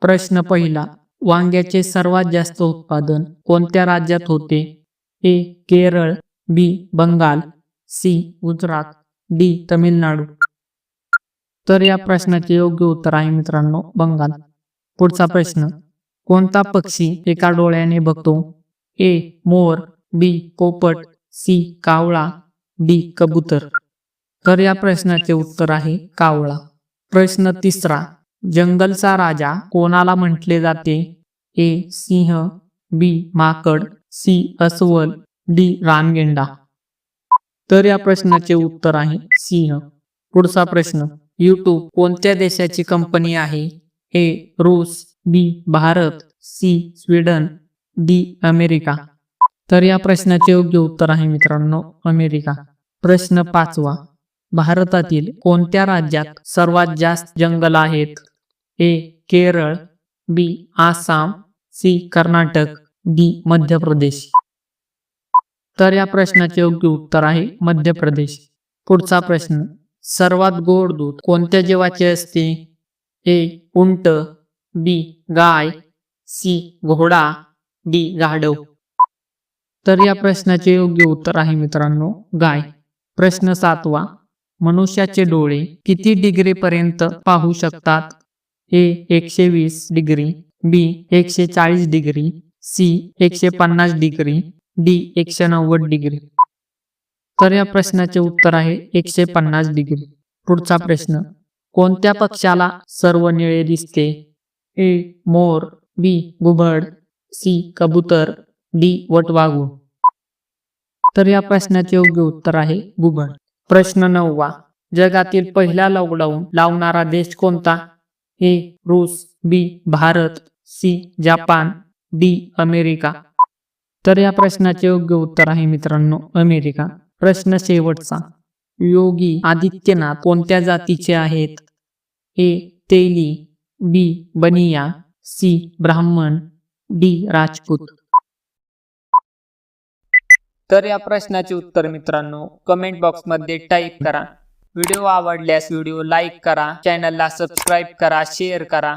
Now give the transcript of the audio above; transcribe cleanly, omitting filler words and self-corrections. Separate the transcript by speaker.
Speaker 1: प्रश्न पहिला, वांग्याचे सर्वात जास्त उत्पादन कोणत्या राज्यात होते? ए. केरळ, बी. बंगाल, सी. गुजरात, डी. तमिळनाडू. तर या प्रश्नाचे योग्य उत्तर आहे मित्रांनो बंगाल. पुढचा प्रश्न, कोणता पक्षी एका डोळ्याने बघतो? ए. मोर, बी. पोपट, सी. कावळा, डी. कबूतर. तर या प्रश्नाचे उत्तर आहे कावळा. प्रश्न तिसरा, जंगलचा राजा कोणाला म्हटले जाते? ए. सिंह, बी. माकड, सी. अस्वल, डी. रानगेंडा. तर या प्रश्नाचे उत्तर आहे सिंह. पुढचा प्रश्न, यूट्यूब कोणत्या देशाची कंपनी आहे? ए. रूस, B. Bharat, C. Sweden, D. America. तर या प्रश्नाचे योग्य उत्तर आहे मित्रांनो अमेरिका. प्रश्न पाचवा, भारतातील कोणत्या राज्यात सर्वात जास्त जंगल आहेत? ए. केरळ, बी. आसाम, सी. कर्नाटक, डी. मध्य प्रदेश. तर या प्रश्नाचे योग्य उत्तर आहे मध्य प्रदेश. पुढचा प्रश्न, सर्वात गोड दूध कोणत्या जीवाचे असते? ए. उंट, बी. गाय, सी. घोडा, डी. गाढव. तर या प्रश्नाचे योग्य उत्तर आहे मित्रांनो गाय. प्रश्न सातवा, मनुष्याचे डोळे किती डिग्री पर्यंत पाहू शकतात? A. 120 degree, B. 140 degree, C. 150 degree, D. 190 degree. तर या प्रश्नाचे उत्तर आहे 150 डिग्री. पुढचा प्रश्न, कोणत्या पक्षाला सर्व निळे दिसते? ए. मोर, बी. घुबड, सी. कबूतर, डी. वटवाघूळ. तर या प्रश्नाचे योग्य उत्तर आहे घुबड. प्रश्न नववा, जगातील पहिला लॉकडाऊन लावणारा देश कोणता? ए. रूस, B. Bharat, C. Japan, D. America. तर या प्रश्नाचे योग्य उत्तर आहे मित्रांनो अमेरिका. प्रश्न शेवटचा, योगी आदित्यनाथ कोणत्या जातीचे आहेत? ए. तेली, बी. बनिया, सी. ब्राह्मण, डी. राजपूत. तर या प्रश्नाचे उत्तर मित्रांनो कमेंट बॉक्स मध्ये टाईप करा. व्हिडिओ आवडल्यास व्हिडिओ लाईक करा, चॅनलला सबस्क्राईब करा, शेअर करा.